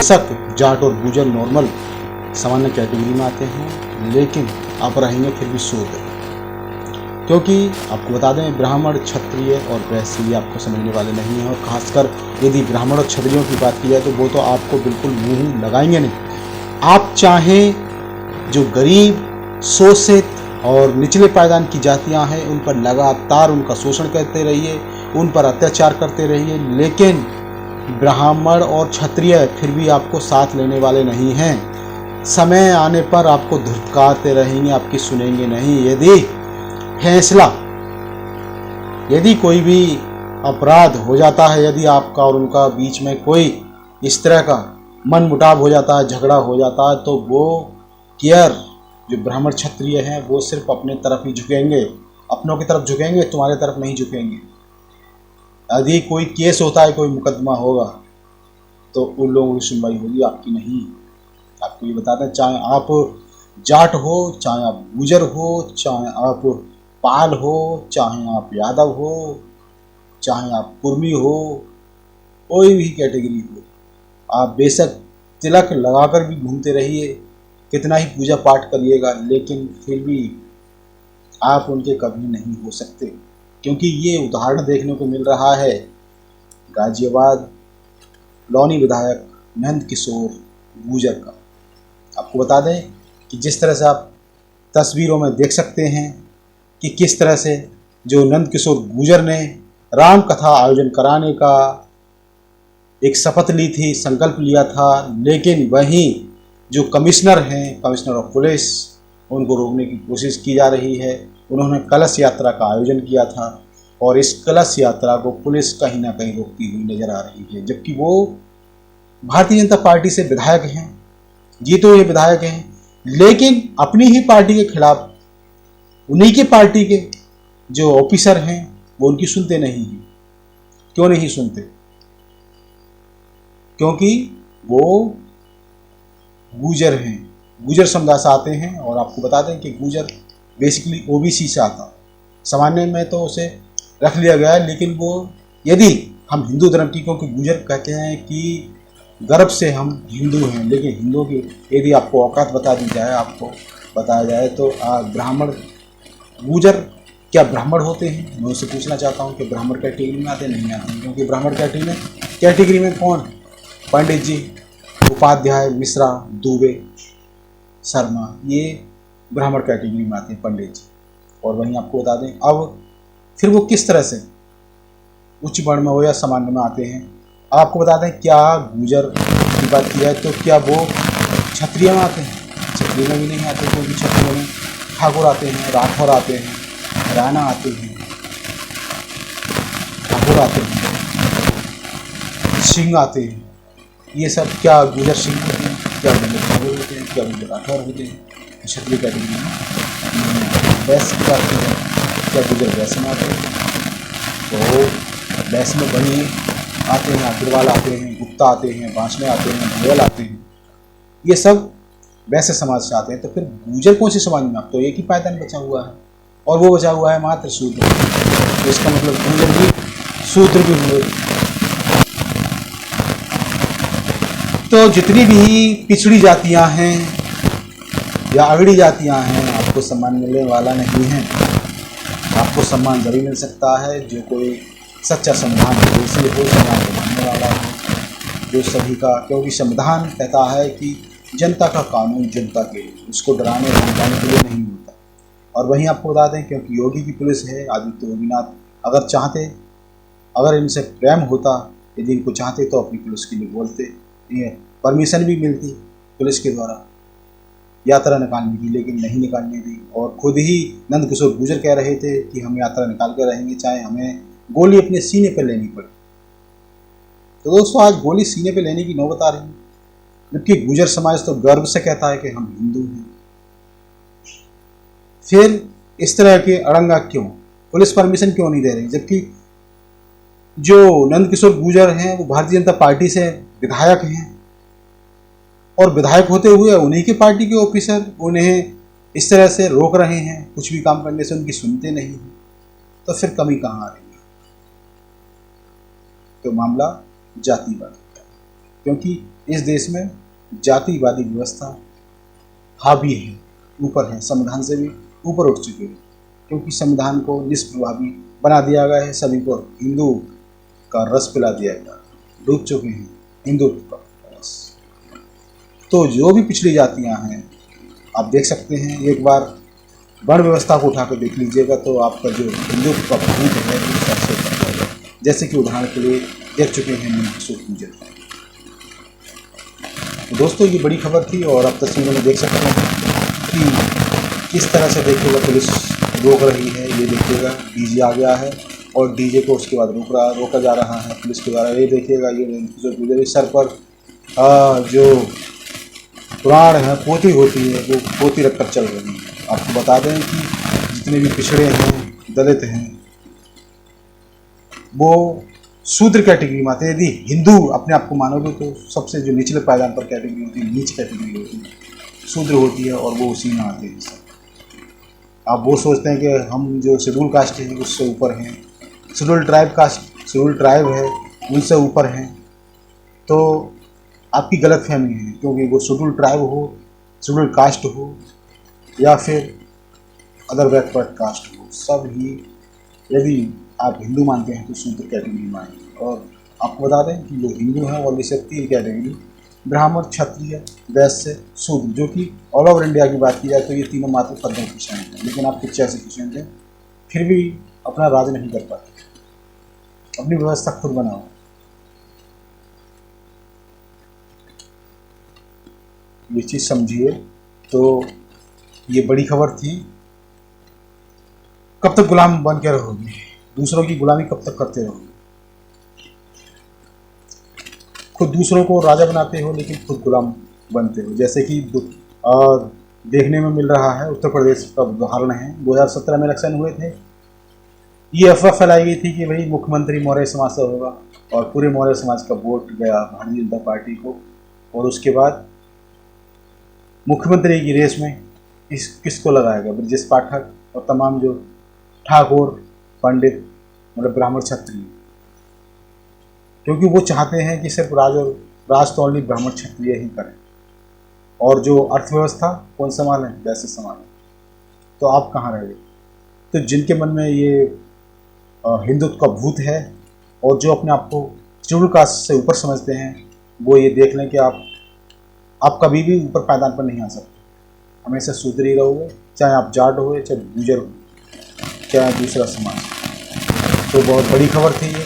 बेशक जाट और गुजर नॉर्मल सामान्य कैटेगरी में आते हैं, लेकिन आप रहेंगे फिर भी शूद्र, क्योंकि आपको बता दें ब्राह्मण, क्षत्रिय और वैश्य ये आपको समझने वाले नहीं हैं। और खासकर यदि ब्राह्मण और क्षत्रियों की बात की जाए तो वो तो आपको बिल्कुल मुंह लगाएंगे नहीं। आप चाहें जो गरीब, शोषित और निचले पायदान की जातियां हैं उन पर लगातार उनका शोषण करते रहिए, उन पर अत्याचार करते रहिए, लेकिन ब्राह्मण और क्षत्रिय फिर भी आपको साथ लेने वाले नहीं हैं। समय आने पर आपको धुतकारते रहेंगे, आपकी सुनेंगे नहीं। यदि कोई भी अपराध हो जाता है, यदि आपका और उनका बीच में कोई इस तरह का मन मुटाव हो जाता है, झगड़ा हो जाता है, तो वो केयर जो ब्राह्मण क्षत्रिय हैं वो सिर्फ अपने तरफ ही झुकेंगे, अपनों की तरफ झुकेंगे, तुम्हारे तरफ नहीं झुकेंगे। यदि कोई केस होता है, कोई मुकदमा होगा, तो उन लोगों की सुनवाई होगी, आपकी नहीं। आपको ये बताते हैं, चाहे आप जाट हो, चाहे आप गुजर हो, चाहे आप पाल हो, चाहे आप यादव हो, चाहे आप कुर्मी हो, कोई भी कैटेगरी हो, आप बेशक तिलक लगाकर भी घूमते रहिए, कितना ही पूजा पाठ करिएगा, लेकिन फिर भी आप उनके कभी नहीं हो सकते। क्योंकि ये उदाहरण देखने को मिल रहा है गाजियाबाद लौनी विधायक नंद किशोर गुजर का। आपको बता दें कि जिस तरह से आप तस्वीरों में देख सकते हैं कि किस तरह से जो नंद किशोर गुजर ने राम कथा आयोजन कराने का एक शपथ ली थी, संकल्प लिया था, लेकिन वहीं जो कमिश्नर हैं, कमिश्नर ऑफ पुलिस, उनको रोकने की कोशिश की जा रही है। उन्होंने कलश यात्रा का आयोजन किया था और इस कलश यात्रा को पुलिस कहीं ना कहीं रोकती हुई नजर आ रही है, जबकि वो भारतीय जनता पार्टी से विधायक हैं, जीतो ये विधायक हैं, लेकिन अपनी ही पार्टी के खिलाफ उन्हीं के पार्टी के जो ऑफिसर हैं वो उनकी सुनते नहीं हैं। क्यों नहीं सुनते? क्योंकि वो गुजर हैं, गुजर समुदाय से आते हैं। और आपको बता दें कि गुजर बेसिकली ओबीसी से आता, सामान्य में तो उसे रख लिया गया है, लेकिन वो यदि हम हिंदू धर्म की, क्योंकि गुजर कहते हैं कि गर्व से हम हिंदू हैं, लेकिन हिंदुओं की यदि आपको औकात बता दी जाए, आपको बताया जाए तो ब्राह्मण गुजर क्या ब्राह्मण होते हैं? मैं उससे पूछना चाहता हूँ कि ब्राह्मण कैटेगरी में आते नहीं आते? क्योंकि ब्राह्मण कैटेगरी में कौन? पंडित जी, उपाध्याय, मिश्रा, दुबे, शर्मा, ये ब्राह्मण कैटेगरी में आते हैं, पंडित जी। और वहीं आपको बता दें अब फिर वो किस तरह से उच्च वर्ण में हो या सामान्य में आते हैं। आपको बता दें क्या गुजर की बात की जाए तो क्या वो क्षत्रिय में आते हैं? क्षत्रिय में भी नहीं आते, क्योंकि क्षत्रिय में ठाकुर आते हैं, राठौर आते हैं, राणा आते हैं, ठाकुर आते हैं, सिंह आते हैं। ये सब क्या गुजर सिंह होते हैं? क्या गुजर ठाकुर होते हैं? क्या गुजर राठौर होते हैं? क्षत्रिय कैटेगरी में। वैश्य की बात की जाए, क्या गुजर वैश्य में आते हैं? तो वैश्य में वही आते हैं, अग्रवाल आते हैं, गुप्ता आते हैं, बांसले आते हैं, भोयल आते हैं, ये सब वैश्य समाज से आते हैं। तो फिर गुजर कौन सी समाज में? अब तो एक ही पायदान बचा हुआ है और वो बचा हुआ है मात्र शूद्र। तो इसका मतलब गुजर भी शूद्र भी हुए। तो जितनी भी पिछड़ी जातियां हैं या अगड़ी जातियां हैं, आपको सम्मान मिलने वाला नहीं है। आपको सम्मान जरूर मिल सकता है जो कोई सच्चा संविधान दोषी हो, संविधान को मानने वाला हो, जो सभी का, क्योंकि संविधान कहता है कि जनता का कानून जनता के लिए, उसको डराने धमकाने के लिए नहीं होता। और वहीं आपको बता दें क्योंकि योगी की पुलिस है, आदित्य योगीनाथ अगर चाहते, अगर इनसे प्रेम होता, यदि इनको चाहते तो अपनी पुलिस के लिए बोलते, ये परमिशन भी मिलती पुलिस के द्वारा यात्रा निकालने की, लेकिन नहीं निकालने दी। और खुद ही नंद किशोर गुजर कह रहे थे कि हम यात्रा निकाल कर रहेंगे, चाहे हमें गोली अपने सीने पर लेनी पड़े। तो दोस्तों आज गोली सीने पर लेने की नौबत आ रही है, जबकि गुजर समाज तो गर्व से कहता है कि हम हिंदू हैं। फिर इस तरह के अड़ंगा क्यों? पुलिस परमिशन क्यों नहीं दे रही? जबकि जो नंद किशोर गुजर हैं वो भारतीय जनता पार्टी से विधायक हैं और विधायक होते हुए उन्हीं की पार्टी के ऑफिसर उन्हें इस तरह से रोक रहे हैं, कुछ भी काम करने से उनकी सुनते नहीं हैं। तो फिर कमी कहाँ आ रही है? तो मामला जातिवाद का। क्योंकि इस देश में जातिवादी व्यवस्था हावी है, ऊपर है, संविधान से भी ऊपर उठ चुके हैं। क्योंकि संविधान को निष्प्रभावी बना दिया गया है, सभी को हिंदू का रस पिला दिया गया, डूब चुके हैं हिंदुत्व का रस। तो जो भी पिछड़ी जातियां हैं, आप देख सकते हैं, एक बार वर्ण व्यवस्था को उठाकर देख लीजिएगा तो आपका जो हिंदुत्व का भूत है वो सबसे बढ़ जाएगा। जैसे कि उदाहरण के लिए देख चुके हैं पूजन। तो दोस्तों ये बड़ी खबर थी, और अब तस्वीरों में देख सकते हैं कि किस तरह से देखिएगा पुलिस रोक रही है। ये देखिएगा डीजे आ गया है और डीजे को उसके बाद रोका जा रहा है पुलिस के द्वारा। ये देखिएगा ये जो सर पर जो पुराण है, पोती होती है, वो पोती रखकर चल रही है। आपको बता दें कि जितने भी पिछड़े हैं, दलित हैं, वो शूद्र कैटेगरी में आते हैं। यदि हिंदू अपने आप को मानोगे तो सबसे जो निचले पायदान पर कैटेगरी होती है, नीच कैटेगरी होती है, शूद्र होती है, और वो उसी में आते हैं सब। आप वो सोचते हैं कि हम जो शेड्यूल कास्ट है उससे ऊपर हैं, शेड्यूल ट्राइब है उनसे ऊपर हैं, तो आपकी गलत फहमी है। क्योंकि वो शेड्यूल ट्राइब हो, शेड्यूल कास्ट हो, या फिर अदर बैकवर्ड कास्ट हो, सब ही यदि आप हिंदू मानते हैं तो शूद्र कैटेगरी में आएंगे। और आपको बता दें कि जो हिंदू हैं वो वैसे 3 कैटेगरी, ब्राह्मण, क्षत्रिय, वैश्य, शूद्र, जो कि ऑल ओवर इंडिया की बात की जाए तो ये तीनों मात्र 15% हैं। लेकिन आप 85% हैं, फिर भी अपना राज नहीं कर पाते, अपनी व्यवस्था खुद बनाओ। ये चीज़ समझिए। तो ये बड़ी खबर थी। कब तक गुलाम बन के रहोगे? दूसरों की गुलामी कब तक करते रहोगे? खुद दूसरों को राजा बनाते हो लेकिन खुद गुलाम बनते हो। जैसे कि देखने में मिल रहा है, उत्तर प्रदेश का उदाहरण है। 2017 में इलेक्शन हुए थे, ये अफवाह फैलाई गई थी कि भाई मुख्यमंत्री मौर्य समाज से होगा, और पूरे मौर्य समाज का वोट गया भारतीय जनता पार्टी को। और उसके बाद मुख्यमंत्री की रेस में किसको लगाएगा? ब्रजेश पाठक और तमाम जो ठाकुर, पंडित, मतलब ब्राह्मण, क्षत्रिय, क्योंकि वो चाहते हैं कि सिर्फ राज तो ओनली ब्राह्मण क्षत्रिय ही करें, और जो अर्थव्यवस्था कौन संभाले? वैसे संभाले। तो आप कहाँ रह गए? तो जिनके मन में ये हिंदुत्व का भूत है, और जो अपने आप को शेड्यूल कास्ट से ऊपर समझते हैं, वो ये देख लें कि आप कभी भी ऊपर पायदान पर नहीं आ सकते। हमेशा शूद्र ही रहोगे, चाहे आप जाट हो, चाहे गुजर हो, चाहे दूसरा समाज। तो बहुत बड़ी खबर थी ये।